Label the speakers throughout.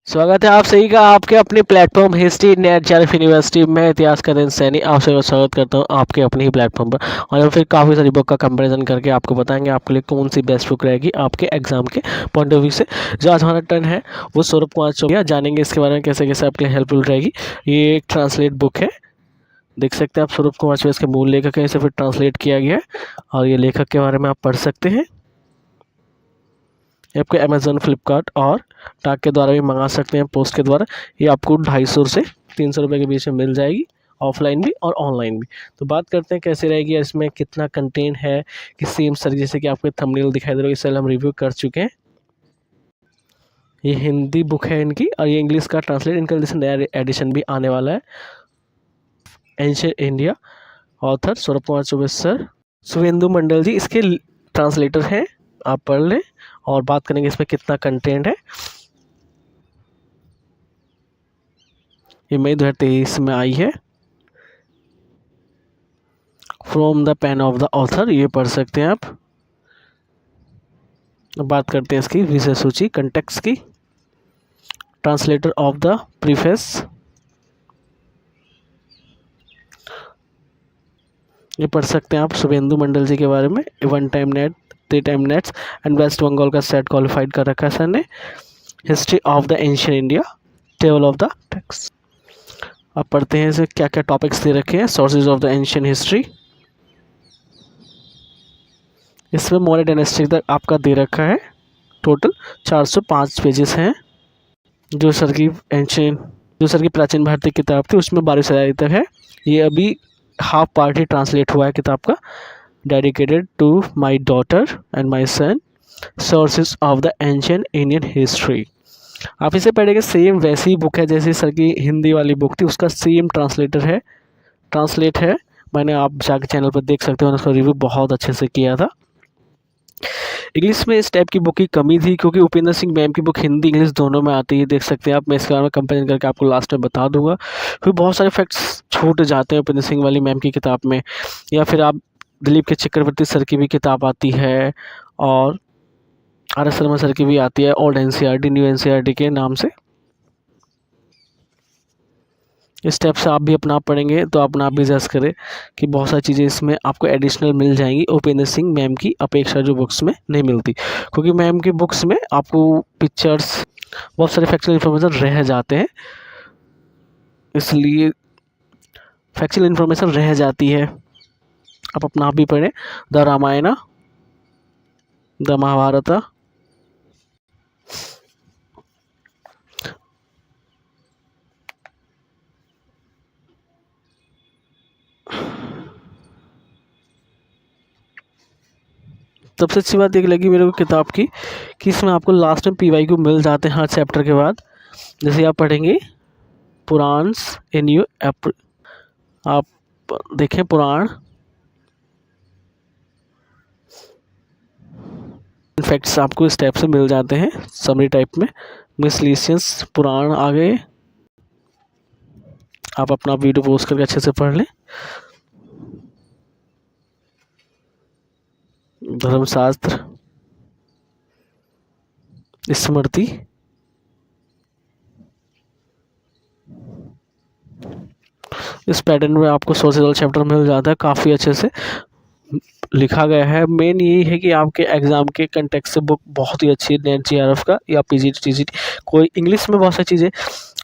Speaker 1: स्वागत है आप सही का आपके अपने platform history net JRF university में इतिहास का दिन सैनी आप सभी का स्वागत करता हूं आपके अपने ही प्लेटफॉर्म पर। और हम फिर काफ़ी सारी बुक का कंपैरिजन करके आपको बताएंगे आपके लिए कौन सी बेस्ट बुक रहेगी आपके एग्जाम के पॉइंट ऑफ व्यू से। जो आज हमारा टर्न है वो सौरभ कुमार चौधरी, जानेंगे इसके बारे में कैसे कैसे आपके लिए हेल्पफुल रहेगी। ये एक ट्रांसलेट बुक है, देख सकते हैं आप सौरभ कुमार चौधरी इसके मूल लेखक है, इसे फिर ट्रांसलेट किया गया है और ये लेखक के बारे में आप पढ़ सकते हैं। ये आपको अमेज़न, फ्लिपकार्ट और टाक के द्वारा भी मंगा सकते हैं, पोस्ट के द्वारा। ये आपको 250 से 300 रुपये के बीच में मिल जाएगी, ऑफलाइन भी और ऑनलाइन भी। तो बात करते हैं कैसे रहेगी, इसमें कितना कंटेंट है कि सेम सर जैसे कि आपको थंबनेल दिखाई दे रहा है, इससे हम रिव्यू कर चुके हैं। ये हिंदी बुक है इनकी और ये इंग्लिश का ट्रांसलेट, इनका जैसे नया एडिशन भी आने वाला है। Ancient India, author Saurabh Kumar Choubey sir, Shubhendu Mandal ji इसके ट्रांसलेटर हैं, आप पढ़ लें। और बात करेंगे इसमें कितना कंटेंट है। ये मई 2023 में आई है, from the pain of the author, ये पढ़ सकते हैं आप। बात करते हैं इसकी विषय सूची, कंटेक्स्ट की, ट्रांसलेटर ऑफ द प्रीफेस, ये पढ़ सकते हैं आप शुभेंदु मंडल जी के बारे में। 1 time NET, 3 time NETs and West Bengal का सेट क्वालिफाइड कर रखा है सर ने। History of the ancient India, table of the text. अब पढ़ते हैं इसे क्या क्या टॉपिक्स दे रखे हैं। Sources of the ancient history, इसमें मौर्य डायनेस्टी तक आपका दे रखा है। टोटल 405 पेजेस हैं। जो सर की प्राचीन भारतीय किताब थी उसमें 12 तक है। ये अभी हाफ पार्ट ही ट्रांसलेट हुआ है किताब का। Dedicated to my daughter and my son, sources of the ancient Indian history. आप इसे पढ़ेंगे, सेम वैसी ही बुक है जैसे सर की हिंदी वाली बुक थी, उसका सेम ट्रांसलेट है। मैंने, आप जाके चैनल पर देख सकते हो, उसका रिव्यू बहुत अच्छे से किया था। इंग्लिश में इस टाइप की बुक की कमी थी क्योंकि उपेंद्र सिंह मैम की बुक हिंदी इंग्लिश दोनों में आती है, देख सकते हैं आप। मैं इसके बारे में कंपेरिजन करके आपको लास्ट में बता दूंगा। फिर बहुत सारे फैक्ट्स छूट जाते हैं उपेंद्र सिंह वाली मैम की किताब में, या फिर आप दिलीप के चक्रवर्ती सर की भी किताब आती है और आर एस शर्मा सर की भी आती है, ओल्ड एनसीईआरटी, न्यू एनसीईआरटी के नाम से। इस टाइप से आप भी अपना पढ़ेंगे तो अपना आप भी जज करें कि बहुत सारी चीज़ें इसमें आपको एडिशनल मिल जाएंगी उपेंद्र सिंह मैम की अपेक्षा, जो बुक्स में नहीं मिलती। क्योंकि मैम की बुक्स में आपको पिक्चर्स, बहुत सारे फैक्चुअल इन्फॉर्मेशन रह जाते हैं, इसलिए फैक्चुअल इन्फॉर्मेशन रह जाती है। आप अपना आप भी पढ़ें। द रामायण, द महाभारत, सबसे अच्छी बात एक लगी मेरे को किताब की कि इसमें आपको लास्ट में पीवाईक्यू मिल जाते हैं हर चैप्टर के बाद। जैसे आप पढ़ेंगे पुराण्स इन यू, आप देखें पुराण, फैक्ट्स आपको इस टाइप से मिल जाते हैं समरी टाइप में। मिसलिशियस पुराण आ गए, आप अपना वीडियो पोस्ट करके अच्छे से पढ़ लें। धर्मशास्त्र, स्मृति, इस पैटर्न में आपको सोशल चैप्टर मिल जाता है, काफ़ी अच्छे से लिखा गया है। मेन यही है कि आपके एग्जाम के कंटेक्स्ट से बुक बहुत ही अच्छी है, नेट जेआरएफ का या पीजीटी टीजीटी। कोई इंग्लिश में बहुत सारी चीज़ें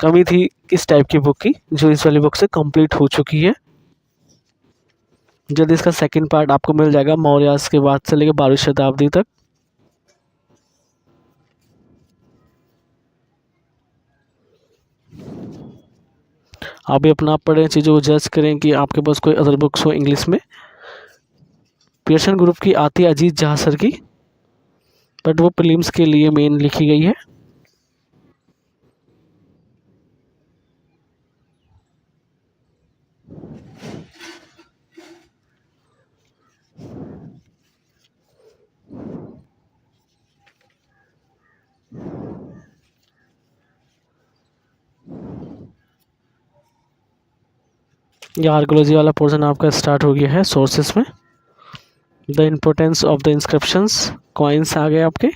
Speaker 1: कमी थी इस टाइप की बुक की, जो इस वाली बुक से कंप्लीट हो चुकी है। जल्द इसका सेकंड पार्ट आपको मिल जाएगा, मौर्यास के बाद से लेकर 12वीं शताब्दी तक। आप भी अपना आप पढ़ें, चीज़ों को जज करें कि आपके पास कोई अदर बुक्स हो इंग्लिश में। पियर्सन ग्रुप की आती है अजीत जहाँ सर की, बट वो प्रीलिम्स के लिए मेन लिखी गई है। यह आर्कोलॉजी वाला पोर्शन आपका स्टार्ट हो गया है सोर्सेस में। The importance of the inscriptions, coins आ गए आपके।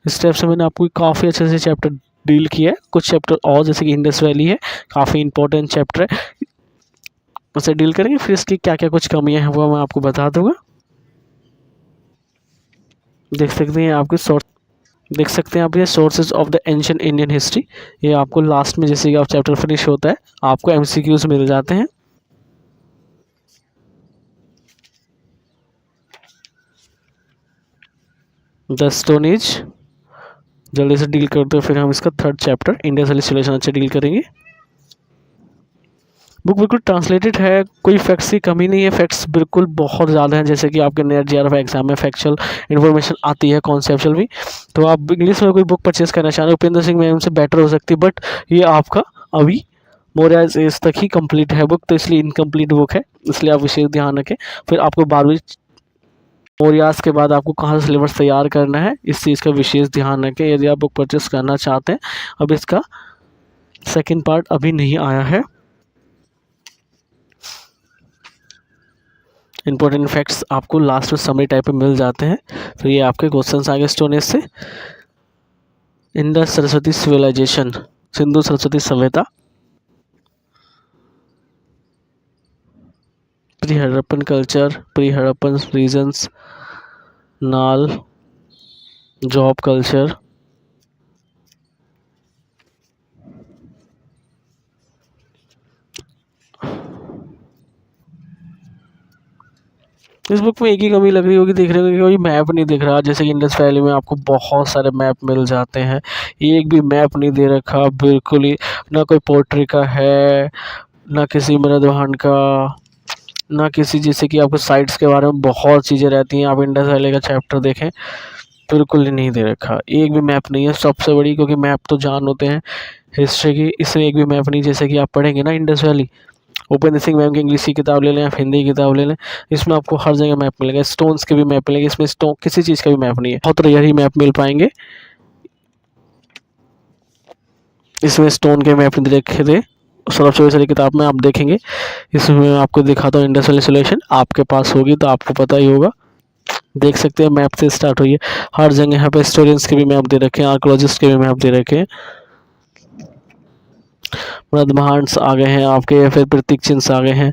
Speaker 1: इस टाइप से मैंने आपको काफ़ी अच्छे से चैप्टर डील किया है। कुछ चैप्टर और जैसे कि इंडस वैली है, काफ़ी इंपॉर्टेंट चैप्टर है, उसे डील करेंगे। फिर इसकी क्या क्या कुछ कमियां हैं वो मैं आपको बता दूंगा। देख सकते हैं आपके सोर्स, देख सकते हैं आप ये sources of the ancient Indian history. ये आपको लास्ट में जैसे कि आप चैप्टर फिनिश होता है आपको एमसीक्यूज मिल जाते हैं। द स्टोन एज जल्दी से डील करते हैं। फिर हम इसका थर्ड चैप्टर इंडिया सिविलाइजेशन अच्छे डील करेंगे। बुक बिल्कुल ट्रांसलेटेड है, कोई फैक्ट्स की कमी नहीं है, फैक्ट्स बिल्कुल बहुत ज़्यादा हैं। जैसे कि आपके नेट जेआरएफ एग्जाम में फैक्चुअल इन्फॉर्मेशन आती है, कॉन्सेप्चुअल भी। तो आप इंग्लिश में कोई बुक परचेस करना चाह रहे हो उपेंद्र सिंह मैम से बेटर हो सकती है, बट ये आपका अभी मौर्य एज तक ही कंप्लीट है बुक, तो इसलिए इनकम्प्लीट बुक है, इसलिए आप विशेष ध्यान रखें। फिर आपको 12वीं मौर्यास के बाद आपको कहाँ से सिलेबस तैयार करना है इस चीज़ का विशेष ध्यान रखें यदि आप बुक परचेस करना चाहते हैं। अब इसका सेकेंड पार्ट अभी नहीं आया है। इंपॉर्टेंट फैक्ट्स आपको लास्ट में समरी टाइप में मिल जाते हैं। फिर ये आपके क्वेश्चंस आगे स्टोन एज से। इंडस सरस्वती सिविलाइजेशन, सिंधु सरस्वती सभ्यता, pre Harappan culture, pre Harappan regions, Nal, Zhob culture, इस बुक में एक ही कमी लग रही होगी, देख रहे होंगे कि कोई मैप नहीं दिख रहा। जैसे कि इंडस वैली में आपको बहुत सारे मैप मिल जाते हैं, एक भी मैप नहीं दे रखा बिल्कुल ही, ना कोई पोर्ट्री का है, ना किसी मृदवाहन का, ना किसी, जैसे कि आपको साइट्स के बारे में बहुत चीज़ें रहती हैं। आप इंडस वैली का चैप्टर देखें बिल्कुल ही नहीं दे रखा, एक भी मैप नहीं है। सबसे बड़ी, क्योंकि मैप तो जान होते हैं हिस्ट्री की, इसमें एक भी मैप नहीं। जैसे कि आप पढ़ेंगे ना Indus valley, Upendra Singh ma'am की इंग्लिश की किताब ले लें या हिंदी की किताब ले लें, इसमें आपको हर जगह मैप मिलेगा, स्टोन्स के भी मैप मिलेंगे। इसमें स्टोन किसी चीज़ का भी मैप नहीं है, बहुत रेयर ही मैप मिल पाएंगे। इसमें स्टोन के मैप नहीं देखे थे सौरभ चौबे वाली किताब में, आप देखेंगे इसमें आपको दिखाता हूँ। इंडस वैली सिविलाइजेशन आपके पास होगी तो आपको पता ही होगा। देख सकते हैं मैप से स्टार्ट हुई है, हर जगह यहाँ पे हिस्टोरियंस के भी मैप दे रखे हैं, आर्कोलॉजिस्ट के भी मैप दे रखे हैं, मृदभांड्स आ गए हैं आपके, या फिर प्रतीक चिन्ह आ गए हैं,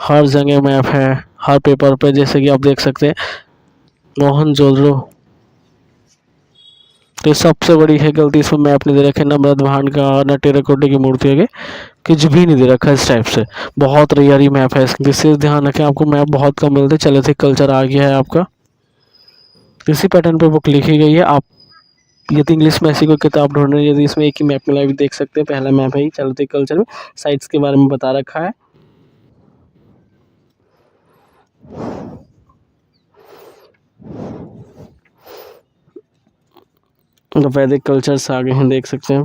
Speaker 1: हर जगह मैप है हर पेपर पे। जैसे कि आप देख सकते हैं मोहनजोदड़ो, तो सबसे बड़ी है गलती, इसमें मैप नहीं दे रखे, न मृदभांड का न टेराकोटे की मूर्ति के कुछ भी नहीं दे रखा इस टाइप से। बहुत रेयर ही मैप है, विशेष ध्यान रखें, आपको मैप बहुत कम मिलते। चलित कल्चर आ गया है आपका, इसी पैटर्न पे बुक लिखी गई है। आप यदि इंग्लिश में ऐसी कोई किताब ढूंढ रहे हैं, यदि इसमें एक ही मैप मिला भी देख सकते हैं, पहला मैप है ही चलते कल्चर में, साइट्स के बारे में बता रखा है। वैदिक कल्चर्स आगे हैं, देख सकते हैं।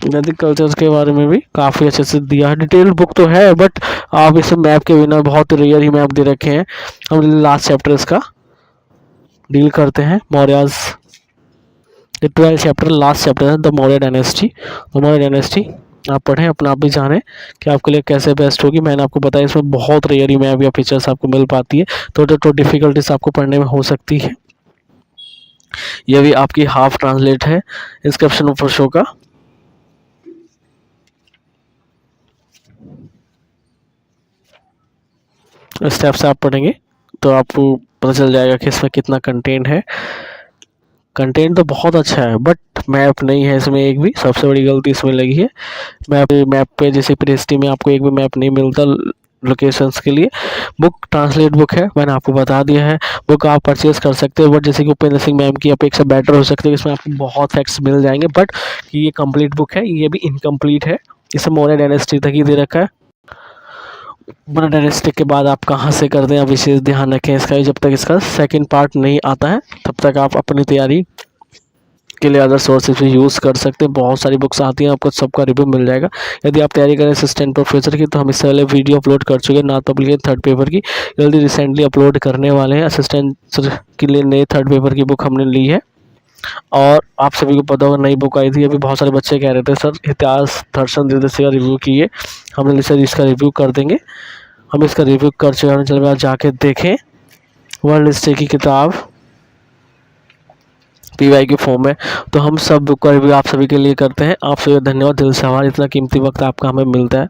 Speaker 1: वैदिक कल्चर्स के बारे में भी काफ़ी अच्छे से दिया है, डिटेल बुक तो है, बट आप इसे मैप के बिना बहुत रेयर ही मैप दे रखे हैं। हम लास्ट चैप्टर इसका डील करते हैं, मौर्याज। 12 चैप्टर, लास्ट चैप्टर है the Maurya dynasty. The Maurya dynasty आप पढ़ें, अपना आप भी जानें कि आपके लिए कैसे बेस्ट होगी। मैंने आपको बताया इसमें बहुत रेयर ही मैप या पिक्चर्स आपको मिल पाती है, तो डिफ़िकल्टीज आपको पढ़ने में हो सकती है। यह भी आपकी हाफ ट्रांसलेट है इंस्क्रिप्शन ऊपर शो का। इस टाइप से आप पढ़ेंगे तो आपको पता चल जाएगा कि इसमें कितना कंटेंट है। कंटेंट तो बहुत अच्छा है, बट मैप नहीं है इसमें एक भी, सबसे बड़ी गलती इसमें लगी है। मैप पे जैसे पीएचडी में आपको एक भी मैप नहीं मिलता लोकेशंस के लिए। बुक ट्रांसलेट बुक है, मैंने आपको बता दिया है। बुक आप परचेज कर सकते हो, बट जैसे कि उपेंद्र सिंह मैम की अपेक्षा बेटर हो सकती है, इसमें आपको बहुत फैक्ट्स मिल जाएंगे, बट ये कंप्लीट बुक है, ये भी इनकम्प्लीट है। इसे मौर्य डायनेस्टी तक ही दे रखा है। मौर्य डायनेस्टी के बाद आप कहाँ से करते हैं, आप विशेष ध्यान रखें इसका। जब तक इसका सेकंड पार्ट नहीं आता है तब तक आप अपनी तैयारी के लिए अदर सोर्सेज भी यूज़ कर सकते हैं। बहुत सारी बुक्स आती हैं, आपको सबका रिव्यू मिल जाएगा। यदि आप तैयारी करें असिस्टेंट प्रोफेसर की, तो हम इससे पहले वीडियो अपलोड कर चुके हैं नॉर्थ पब्लिक थर्ड पेपर की, जल्दी रिसेंटली अपलोड करने वाले हैं। असिस्टेंट के लिए नए थर्ड पेपर की बुक हमने ली है, और आप सभी को पता होगा नई बुक आई थी। अभी बहुत सारे बच्चे कह रहे थे सर इतिहास दर्शन द्विदशी का रिव्यू कीजिए, हमने सर इसका रिव्यू कर देंगे। हम इसका रिव्यू कर चुके हैं, चलो आप जाके देखें। वर्ल्ड हिस्ट्री की किताब PY के फॉर्म में। तो हम सब बुक का रिव्यू आप सभी के लिए करते हैं। आप सभी का धन्यवाद, दिल से आभार, इतना कीमती वक्त आपका हमें मिलता है।